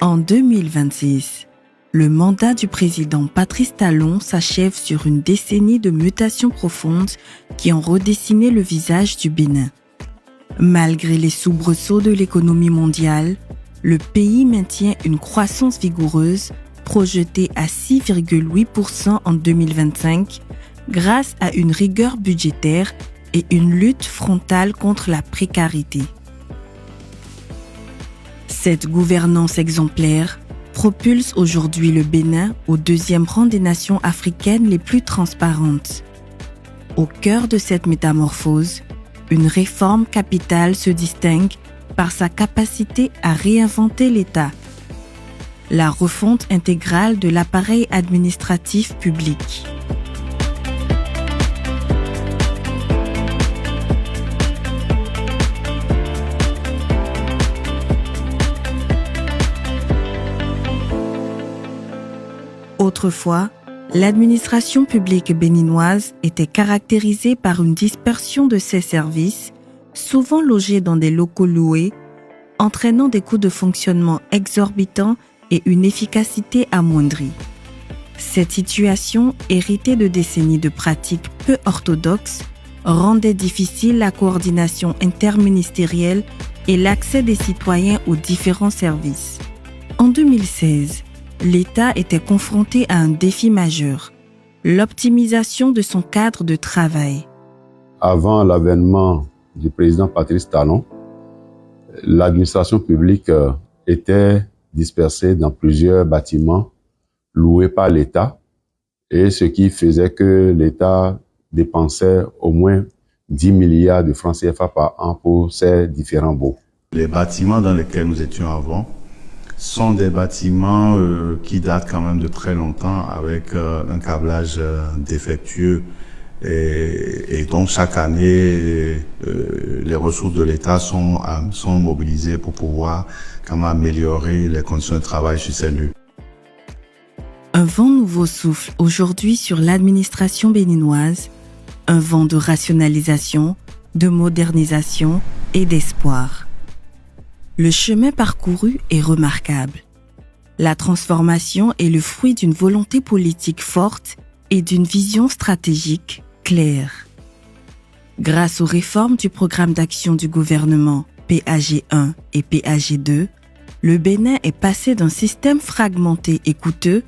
En 2026, le mandat du président Patrice Talon s'achève sur une décennie de mutations profondes qui ont redessiné le visage du Bénin. Malgré les soubresauts de l'économie mondiale, le pays maintient une croissance vigoureuse projetée à 6,8% en 2025 grâce à une rigueur budgétaire et une lutte frontale contre la précarité. Cette gouvernance exemplaire propulse aujourd'hui le Bénin au deuxième rang des nations africaines les plus transparentes. Au cœur de cette métamorphose, une réforme capitale se distingue par sa capacité à réinventer l'État. La refonte intégrale de l'appareil administratif public. Autrefois, l'administration publique béninoise était caractérisée par une dispersion de ses services, souvent logés dans des locaux loués, entraînant des coûts de fonctionnement exorbitants et une efficacité amoindrie. Cette situation, héritée de décennies de pratiques peu orthodoxes, rendait difficile la coordination interministérielle et l'accès des citoyens aux différents services. En 2016, l'État était confronté à un défi majeur, l'optimisation de son cadre de travail. Avant l'avènement du président Patrice Talon, l'administration publique était dispersée dans plusieurs bâtiments loués par l'État, et ce qui faisait que l'État dépensait au moins 10 milliards de francs CFA par an pour ces différents baux. Les bâtiments dans lesquels nous étions avant sont des bâtiments qui datent quand même de très longtemps, avec un câblage défectueux, et donc chaque année les ressources de l'État sont mobilisées pour pouvoir quand même améliorer les conditions de travail sur ces lieux. Un vent nouveau souffle aujourd'hui sur l'administration béninoise, un vent de rationalisation, de modernisation et d'espoir. Le chemin parcouru est remarquable. La transformation est le fruit d'une volonté politique forte et d'une vision stratégique claire. Grâce aux réformes du programme d'action du gouvernement PAG 1 et PAG 2, le Bénin est passé d'un système fragmenté et coûteux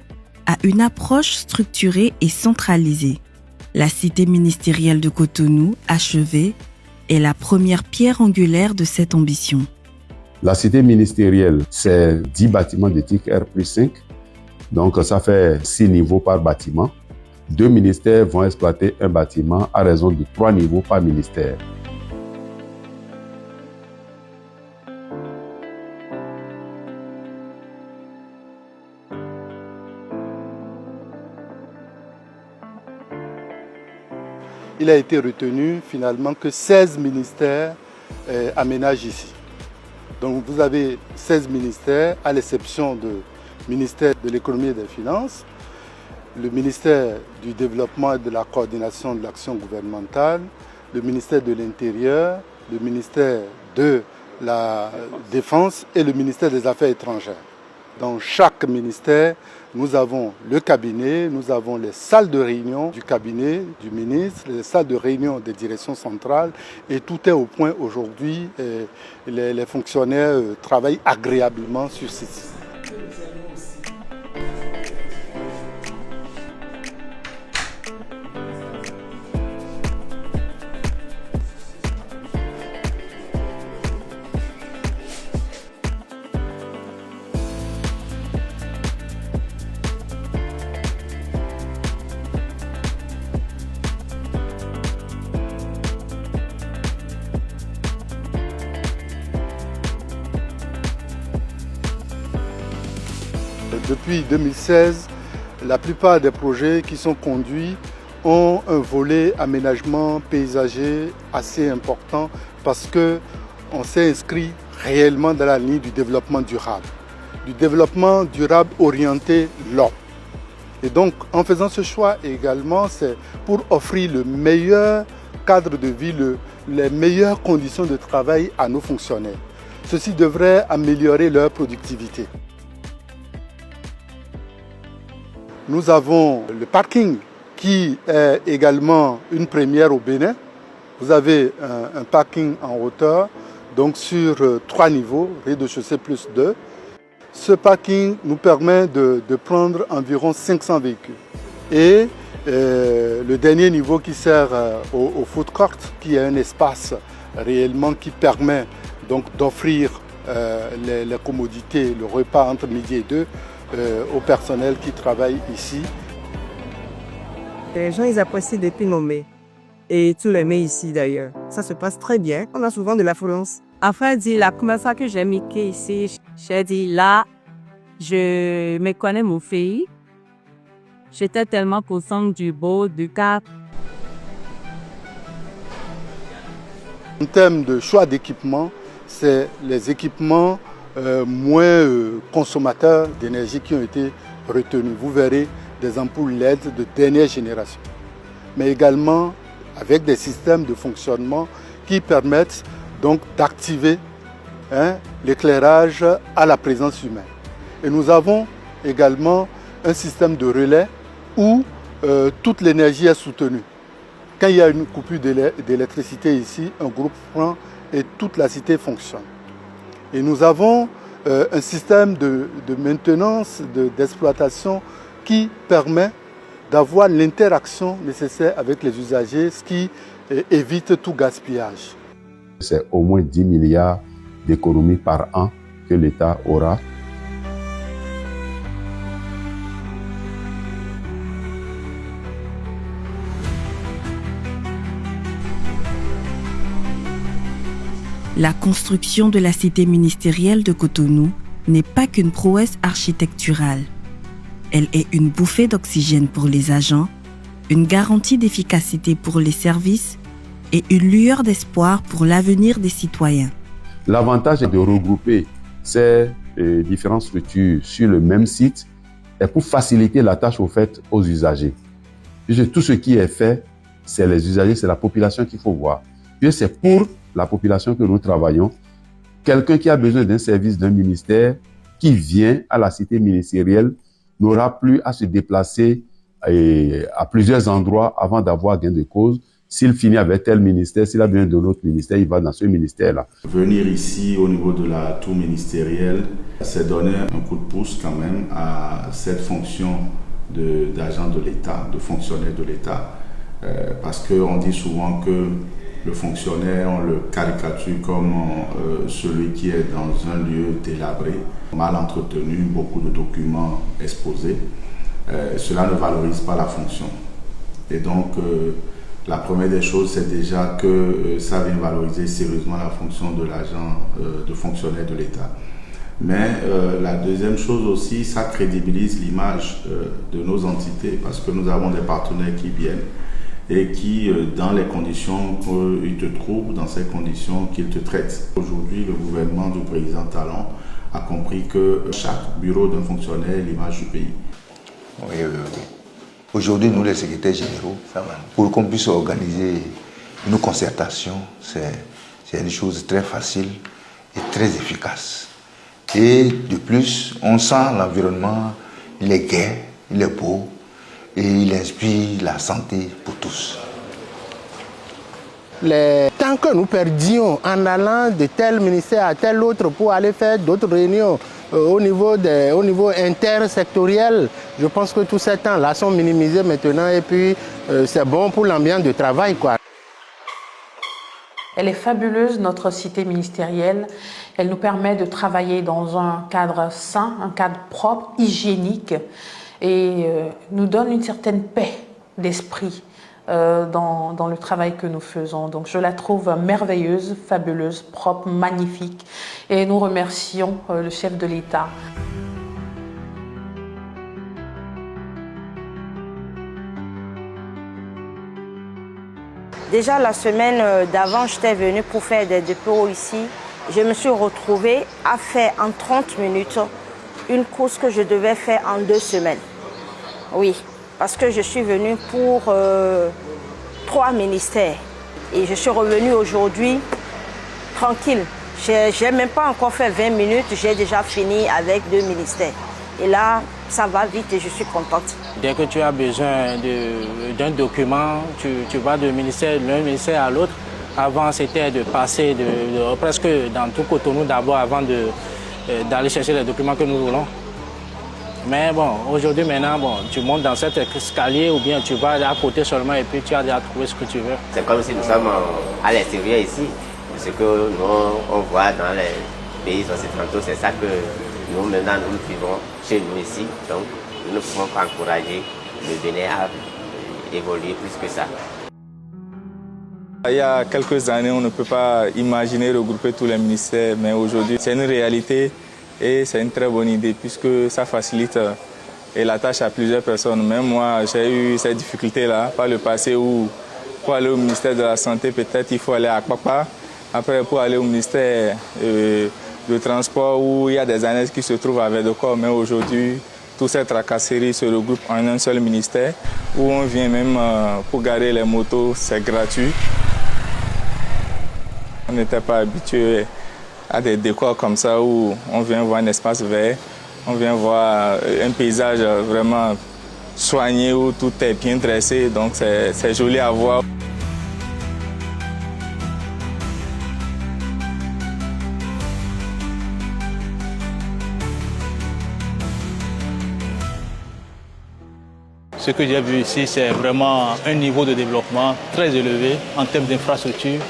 à une approche structurée et centralisée. La cité ministérielle de Cotonou, achevée, est la première pierre angulaire de cette ambition. La cité ministérielle, c'est 10 bâtiments de type R+5, donc ça fait 6 niveaux par bâtiment. 2 ministères vont exploiter un bâtiment à raison de 3 niveaux par ministère. Il a été retenu finalement que 16 ministères aménagent ici. Donc vous avez 16 ministères, à l'exception du ministère de l'économie et des finances, le ministère du développement et de la coordination de l'action gouvernementale, le ministère de l'Intérieur, le ministère de la Défense et le ministère des Affaires étrangères. Dans chaque ministère, nous avons le cabinet, nous avons les salles de réunion du cabinet du ministre, les salles de réunion des directions centrales, et tout est au point aujourd'hui. Les fonctionnaires travaillent agréablement sur ce site. Depuis 2016, la plupart des projets qui sont conduits ont un volet aménagement paysager assez important parce qu'on s'est inscrit réellement dans la ligne du développement durable orienté l'homme. Et donc, en faisant ce choix également, c'est pour offrir le meilleur cadre de vie, les meilleures conditions de travail à nos fonctionnaires. Ceci devrait améliorer leur productivité. Nous avons le parking qui est également une première au Bénin. Vous avez un parking en hauteur, donc sur 3 niveaux, rez-de-chaussée plus 2. Ce parking nous permet de prendre environ 500 véhicules. Et le dernier niveau qui sert au food court, qui est un espace réellement qui permet donc d'offrir les commodités, le repas entre midi et 2 au personnel qui travaille ici. Les gens, ils apprécient d'être nommés. Et tous les mets ici d'ailleurs. Ça se passe très bien. On a souvent de l'affluence. Enfin, la première fois que j'ai miqué ici, j'ai dit là, je me connais mon pays. J'étais tellement contente du beau, du cap. En termes de choix d'équipement, c'est les équipements moins consommateurs d'énergie qui ont été retenus. Vous verrez des ampoules LED de dernière génération, mais également avec des systèmes de fonctionnement qui permettent donc d'activer l'éclairage à la présence humaine. Et nous avons également un système de relais où toute l'énergie est soutenue. Quand il y a une coupure d'électricité ici, un groupe prend et toute la cité fonctionne. Et nous avons un système de maintenance, d'exploitation qui permet d'avoir l'interaction nécessaire avec les usagers, ce qui évite tout gaspillage. C'est au moins 10 milliards d'économies par an que l'État aura. La construction de la cité ministérielle de Cotonou n'est pas qu'une prouesse architecturale. Elle est une bouffée d'oxygène pour les agents, une garantie d'efficacité pour les services et une lueur d'espoir pour l'avenir des citoyens. L'avantage de regrouper ces différentes structures sur le même site est pour faciliter la tâche aux usagers. Puisque tout ce qui est fait, c'est les usagers, c'est la population qu'il faut voir. Puisque c'est pour la population que nous travaillons. Quelqu'un qui a besoin d'un service d'un ministère, qui vient à la cité ministérielle, n'aura plus à se déplacer à plusieurs endroits avant d'avoir gain de cause. S'il finit avec tel ministère, s'il a besoin d'un autre ministère, il va dans ce ministère-là. Venir ici au niveau de la tour ministérielle, c'est donner un coup de pouce quand même à cette fonction d'agent de l'État, de fonctionnaire de l'État. Parce qu'on dit souvent que le fonctionnaire, on le caricature comme celui qui est dans un lieu délabré, mal entretenu, beaucoup de documents exposés. Cela ne valorise pas la fonction. Et donc, la première des choses, c'est déjà que ça vient valoriser sérieusement la fonction de l'agent, de fonctionnaire de l'État. Mais la deuxième chose aussi, ça crédibilise l'image de nos entités parce que nous avons des partenaires qui viennent et qui, dans les conditions qu'ils te trouvent, dans ces conditions qu'ils te traitent. Aujourd'hui, le gouvernement du président Talon a compris que chaque bureau d'un fonctionnaire est l'image du pays. Oui. Aujourd'hui, nous, les secrétaires généraux, pour qu'on puisse organiser une concertation, c'est une chose très facile et très efficace. Et de plus, on sent l'environnement, il est gai, il est beau, et il inspire la santé pour tous. Les temps que nous perdions en allant de tel ministère à tel autre pour aller faire d'autres réunions au niveau intersectoriel, je pense que tous ces temps-là sont minimisés maintenant et puis c'est bon pour l'ambiance de travail, quoi. Elle est fabuleuse, notre cité ministérielle. Elle nous permet de travailler dans un cadre sain, un cadre propre, hygiénique, et nous donne une certaine paix d'esprit dans le travail que nous faisons. Donc je la trouve merveilleuse, fabuleuse, propre, magnifique. Et nous remercions le chef de l'État. Déjà la semaine d'avant, j'étais venue pour faire des dépôts ici. Je me suis retrouvée à faire en 30 minutes une course que je devais faire en 2 semaines. Oui, parce que je suis venue pour 3 ministères. Et je suis revenue aujourd'hui tranquille. Je n'ai même pas encore fait 20 minutes, j'ai déjà fini avec 2 ministères. Et là, ça va vite et je suis contente. Dès que tu as besoin d'un document, tu vas d'un ministère à l'autre. Avant, c'était de passer presque dans tout Cotonou d'abord avant d'aller chercher les documents que nous voulons. Mais bon, aujourd'hui, maintenant, tu montes dans cet escalier ou bien tu vas à côté seulement et puis tu as déjà trouvé ce que tu veux. C'est comme si nous sommes à l'extérieur ici. Ce que nous, on voit dans les pays occidentaux, c'est ça que nous, maintenant, nous vivons chez nous ici. Donc, nous ne pouvons pas encourager le Bénin à évoluer plus que ça. Il y a quelques années, on ne peut pas imaginer regrouper tous les ministères, mais aujourd'hui, c'est une réalité et c'est une très bonne idée puisque ça facilite la tâche à plusieurs personnes. Même moi, j'ai eu cette difficulté-là par le passé où pour aller au ministère de la Santé, peut-être il faut aller à Kpakpa. Après, pour aller au ministère du Transport où il y a des annexes qui se trouvent à Védokor, mais aujourd'hui, toutes ces tracasseries se regroupent en un seul ministère où on vient même pour garer les motos, c'est gratuit. On n'était pas habitué à des décors comme ça où on vient voir un espace vert, on vient voir un paysage vraiment soigné où tout est bien dressé, donc c'est joli à voir. Ce que j'ai vu ici, c'est vraiment un niveau de développement très élevé en termes d'infrastructure.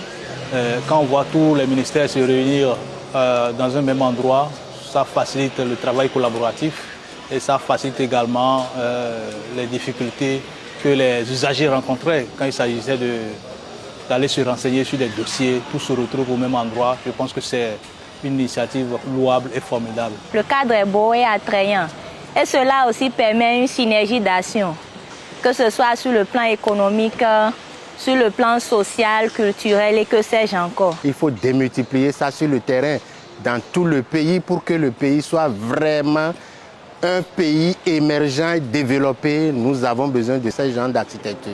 Quand on voit tous les ministères se réunir dans un même endroit, ça facilite le travail collaboratif et ça facilite également les difficultés que les usagers rencontraient quand il s'agissait d'aller se renseigner sur des dossiers. Tout se retrouve au même endroit. Je pense que c'est une initiative louable et formidable. Le cadre est beau et attrayant et cela aussi permet une synergie d'action, que ce soit sur le plan économique, sur le plan social, culturel et que sais-je encore. Il faut démultiplier ça sur le terrain dans tout le pays pour que le pays soit vraiment un pays émergent et développé. Nous avons besoin de ce genre d'architecture.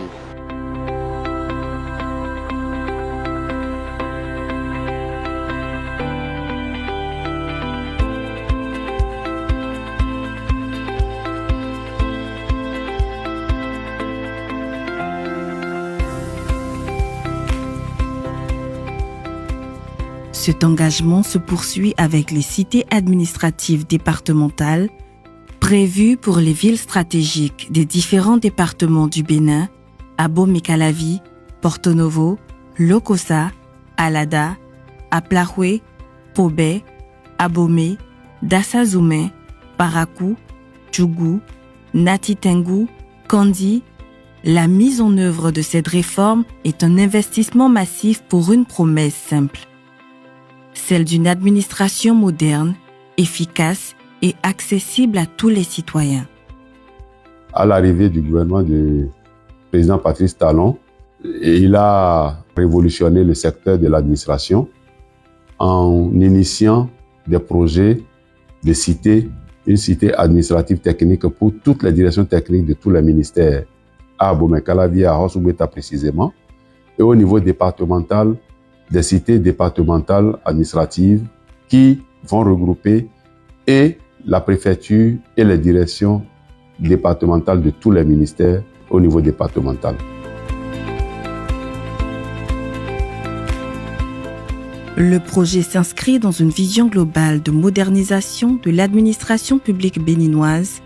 Cet engagement se poursuit avec les cités administratives départementales prévues pour les villes stratégiques des différents départements du Bénin, Abomey-Calavi, Porto Novo, Lokossa, Alada, Aplahoué, Pobé, Abomey, Dassa-Zoumé, Parakou, Djougou, Nati-Tengu, Kandi. La mise en œuvre de cette réforme est un investissement massif pour une promesse simple. Celle d'une administration moderne, efficace et accessible à tous les citoyens. À l'arrivée du gouvernement du président Patrice Talon, il a révolutionné le secteur de l'administration en initiant des projets de cité, une cité administrative technique pour toutes les directions techniques de tous les ministères, à Abomey-Calavi, à Rosso-Gbeta précisément, et au niveau départemental, des cités départementales administratives qui vont regrouper et la préfecture et les directions départementales de tous les ministères au niveau départemental. Le projet s'inscrit dans une vision globale de modernisation de l'administration publique béninoise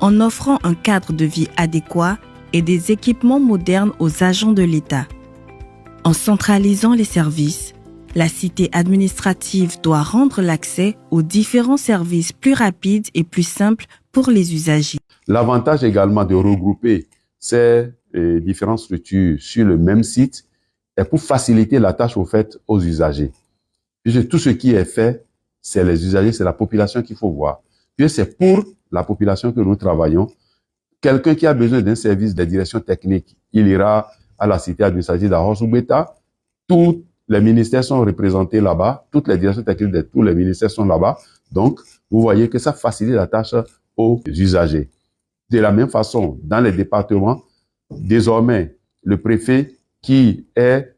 en offrant un cadre de vie adéquat et des équipements modernes aux agents de l'État. En centralisant les services, la cité administrative doit rendre l'accès aux différents services plus rapide et plus simple pour les usagers. L'avantage également de regrouper ces différentes structures sur le même site est pour faciliter la tâche aux usagers. Puisque tout ce qui est fait, c'est les usagers, c'est la population qu'il faut voir. Puisque c'est pour la population que nous travaillons. Quelqu'un qui a besoin d'un service de direction technique, il ira à la cité administrative d'Arosso-Gbeta. Tous les ministères sont représentés là-bas. Toutes les directions techniques de tous les ministères sont là-bas. Donc, vous voyez que ça facilite la tâche aux usagers. De la même façon, dans les départements, désormais, le préfet qui est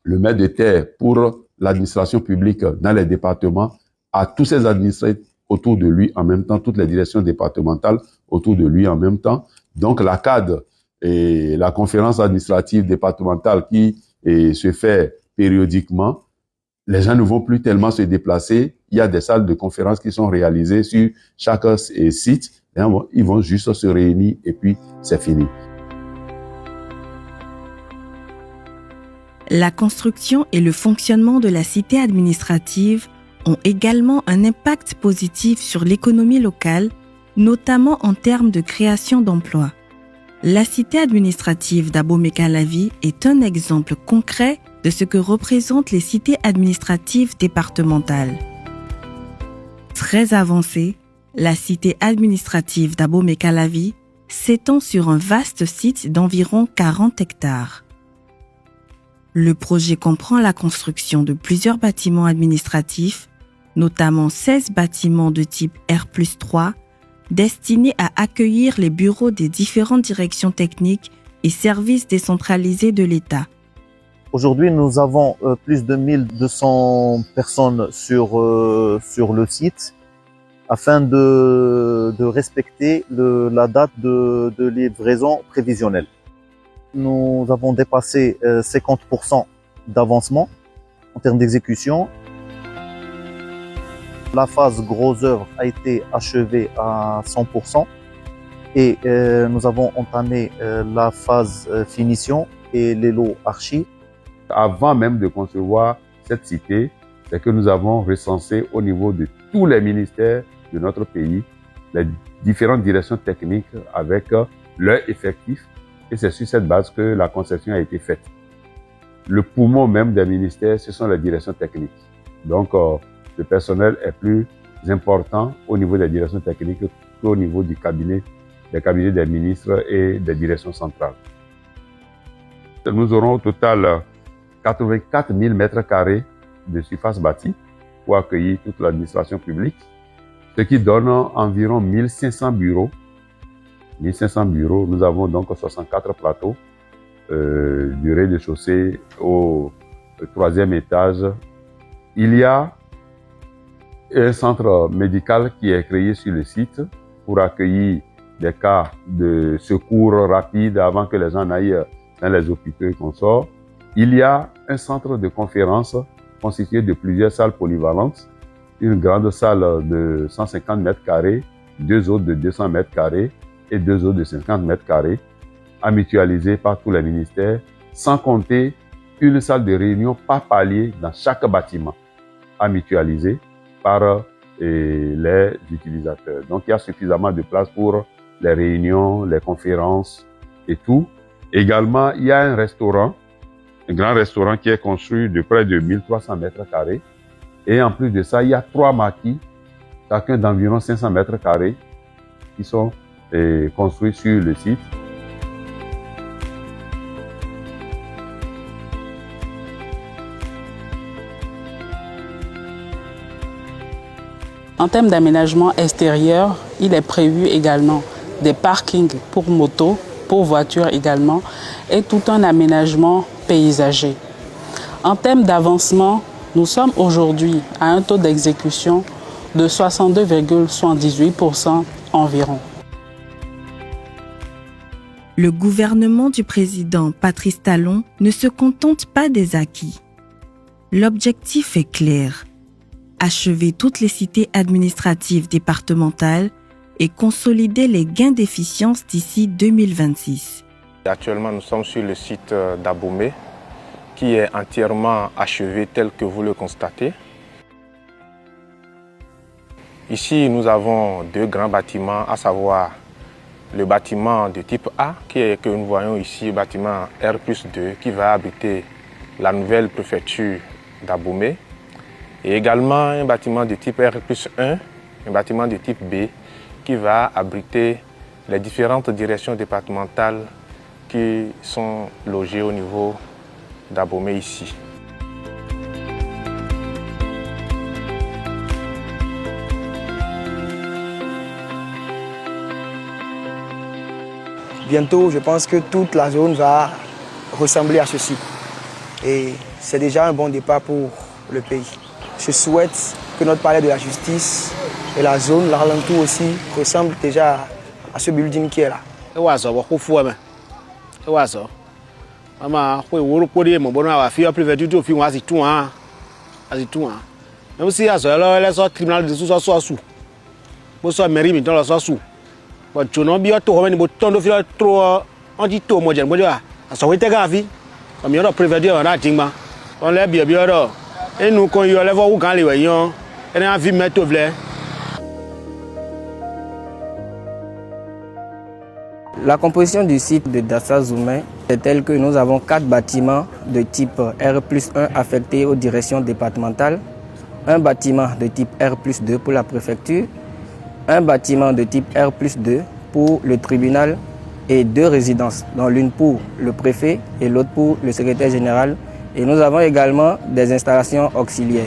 le maître de terre pour l'administration publique dans les départements a tous ses administrés autour de lui en même temps, toutes les directions départementales autour de lui en même temps. Donc la CAD et la conférence administrative départementale qui se fait périodiquement, les gens ne vont plus tellement se déplacer. Il y a des salles de conférences qui sont réalisées sur chaque site. Et ils vont juste se réunir et puis c'est fini. La construction et le fonctionnement de la cité administrative ont également un impact positif sur l'économie locale, notamment en termes de création d'emplois. La cité administrative d'Abomey-Calavi est un exemple concret de ce que représentent les cités administratives départementales. Très avancée, la cité administrative d'Abomey-Calavi s'étend sur un vaste site d'environ 40 hectares. Le projet comprend la construction de plusieurs bâtiments administratifs, notamment 16 bâtiments de type R+3, destinés à accueillir les bureaux des différentes directions techniques et services décentralisés de l'État. Aujourd'hui, nous avons plus de 1200 personnes sur le site afin de respecter la date de livraison prévisionnelle. Nous avons dépassé 50% d'avancement en termes d'exécution. La phase gros œuvre a été achevée à 100% et nous avons entamé la phase finition et les lots archi. Avant même de concevoir cette cité, c'est que nous avons recensé au niveau de tous les ministères de notre pays les différentes directions techniques avec leurs effectifs et c'est sur cette base que la conception a été faite. Le poumon même des ministères, ce sont les directions techniques. Donc, le personnel est plus important au niveau des directions techniques qu'au niveau des cabinets des ministres et des directions centrales. Nous aurons au total 84 000 mètres carrés de surface bâtie pour accueillir toute l'administration publique, ce qui donne environ 1500 bureaux. 1500 bureaux, nous avons donc 64 plateaux du rez-de-chaussée au 3e étage. Il y a un centre médical qui est créé sur le site pour accueillir des cas de secours rapides avant que les gens n'aillent dans les hôpitaux et qu'on sort. Il y a un centre de conférence constitué de plusieurs salles polyvalentes, une grande salle de 150 mètres carrés, deux autres de 200 mètres carrés et deux autres de 50 mètres carrés, à mutualiser par tous les ministères, sans compter une salle de réunion par palier dans chaque bâtiment, à mutualiser par les utilisateurs. Donc il y a suffisamment de place pour les réunions, les conférences et tout. Également, il y a un restaurant, un grand restaurant qui est construit de près de 1300 mètres carrés. Et en plus de ça, il y a 3 maquis, chacun d'environ 500 mètres carrés, qui sont construits sur le site. En termes d'aménagement extérieur, il est prévu également des parkings pour motos, pour voitures également, et tout un aménagement paysager. En termes d'avancement, nous sommes aujourd'hui à un taux d'exécution de 62,78% environ. Le gouvernement du président Patrice Talon ne se contente pas des acquis. L'objectif est clair: achever toutes les cités administratives départementales et consolider les gains d'efficience d'ici 2026. Actuellement, nous sommes sur le site d'Abomey, qui est entièrement achevé tel que vous le constatez. Ici, nous avons 2 grands bâtiments, à savoir le bâtiment de type A, que nous voyons ici, le bâtiment R+2, qui va abriter la nouvelle préfecture d'Abomey. Et également un bâtiment de type R+1, un bâtiment de type B, qui va abriter les différentes directions départementales qui sont logées au niveau d'Abomey ici. Bientôt, je pense que toute la zone va ressembler à ceci. Et c'est déjà un bon départ pour le pays. Je souhaite que notre palais de la justice Et la zone, l'alentour aussi, ressemble déjà à ce building qui est là. Même si elle est tribunal de sous pour ça mairie maintenant la sous bon tu n'as bien tout on ton de faire trop on dit tout moi ça va être grave comme il y a prévenir on a dingma on les bien et nous quand il y a les voir où quand les voyons et on vie mettre vle. La composition du site de Dassa Zoumé est telle que nous avons 4 bâtiments de type R+1 affectés aux directions départementales, un bâtiment de type R+2 pour la préfecture, un bâtiment de type R+2 pour le tribunal et 2 résidences, dont l'une pour le préfet et l'autre pour le secrétaire général. Et nous avons également des installations auxiliaires.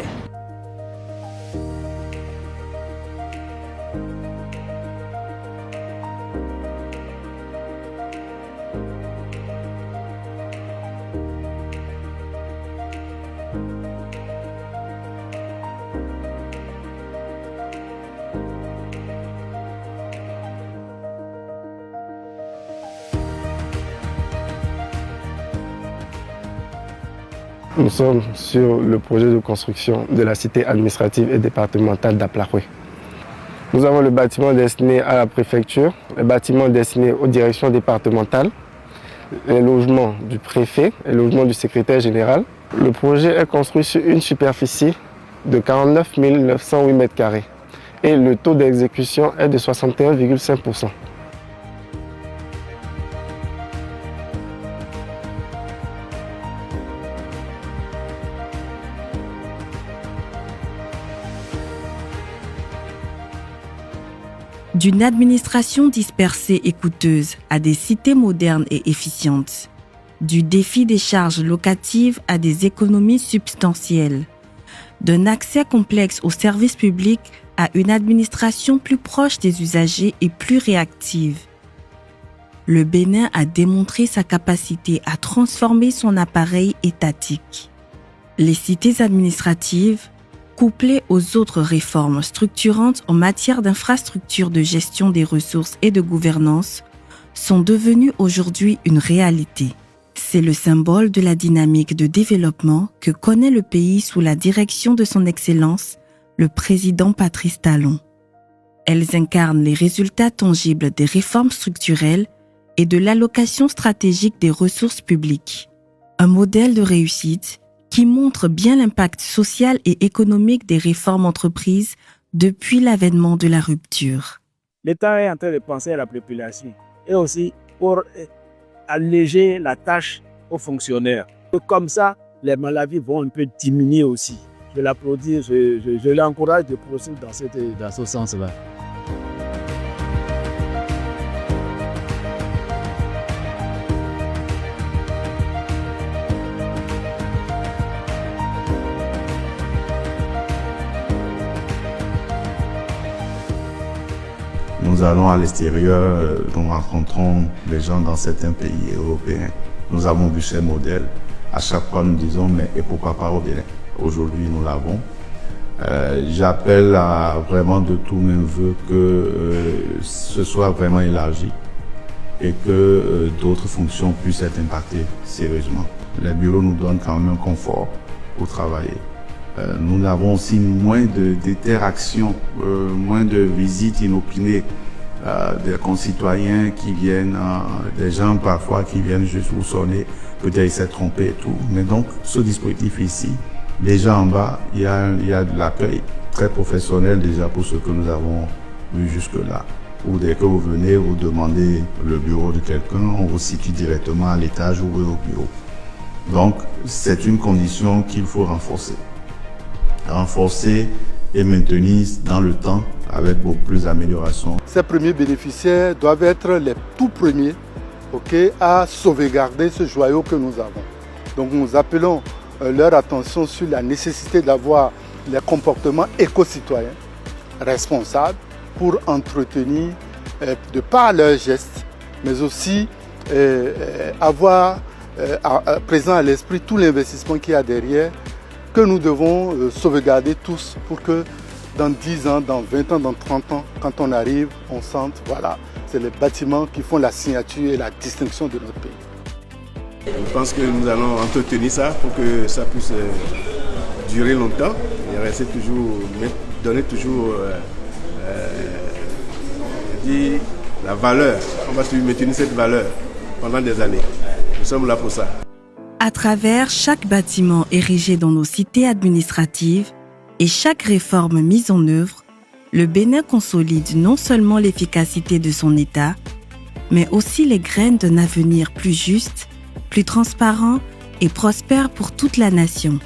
Nous sommes sur le projet de construction de la cité administrative et départementale d'Aplakwe. Nous avons le bâtiment destiné à la préfecture, le bâtiment destiné aux directions départementales, les logements du préfet et les logements du secrétaire général. Le projet est construit sur une superficie de 49 908 m² et le taux d'exécution est de 61,5%. D'une administration dispersée et coûteuse à des cités modernes et efficientes, du défi des charges locatives à des économies substantielles, d'un accès complexe aux services publics à une administration plus proche des usagers et plus réactive. Le Bénin a démontré sa capacité à transformer son appareil étatique. Les cités administratives, couplées aux autres réformes structurantes en matière d'infrastructures de gestion des ressources et de gouvernance, sont devenues aujourd'hui une réalité. C'est le symbole de la dynamique de développement que connaît le pays sous la direction de son Excellence, le président Patrice Talon. Elles incarnent les résultats tangibles des réformes structurelles et de l'allocation stratégique des ressources publiques. Un modèle de réussite qui montre bien l'impact social et économique des réformes entreprises depuis l'avènement de la rupture. L'État est en train de penser à la population et aussi pour alléger la tâche aux fonctionnaires. Et comme ça, les maladies vont un peu diminuer aussi. Je l'applaudis, je l'encourage de poursuivre dans ce sens-là. Nous allons à l'extérieur, nous rencontrons les gens dans certains pays européens. Nous avons vu ces modèles. À chaque fois, nous disons, mais et pourquoi pas au Bénin? Aujourd'hui, nous l'avons. J'appelle vraiment de tous mes voeux que ce soit vraiment élargi et que d'autres fonctions puissent être impactées sérieusement. Les bureaux nous donnent quand même un confort pour travailler. Nous avons aussi moins d'interactions, moins de visites inopinées des concitoyens qui viennent, des gens parfois qui viennent juste vous sonner, peut-être ils s'est trompé et tout. Mais donc, ce dispositif ici, déjà en bas, il y a de l'accueil très professionnel déjà pour ce que nous avons vu jusque-là. Ou dès que vous venez, vous demandez le bureau de quelqu'un, on vous situe directement à l'étage ou au bureau. Donc, c'est une condition qu'il faut renforcer et maintenir dans le temps avec beaucoup plus d'améliorations. Ces premiers bénéficiaires doivent être les tout premiers à sauvegarder ce joyau que nous avons. Donc nous appelons leur attention sur la nécessité d'avoir les comportements éco-citoyens responsables pour entretenir, de par leurs gestes, mais aussi avoir présent à l'esprit tout l'investissement qu'il y a derrière, que nous devons sauvegarder tous pour que dans 10 ans, dans 20 ans, dans 30 ans, quand on arrive, on sente, voilà, c'est les bâtiments qui font la signature et la distinction de notre pays. Je pense que nous allons entretenir ça pour que ça puisse durer longtemps et rester toujours, donner toujours la valeur. On va maintenir cette valeur pendant des années. Nous sommes là pour ça. À travers chaque bâtiment érigé dans nos cités administratives et chaque réforme mise en œuvre, le Bénin consolide non seulement l'efficacité de son État, mais aussi les graines d'un avenir plus juste, plus transparent et prospère pour toute la nation.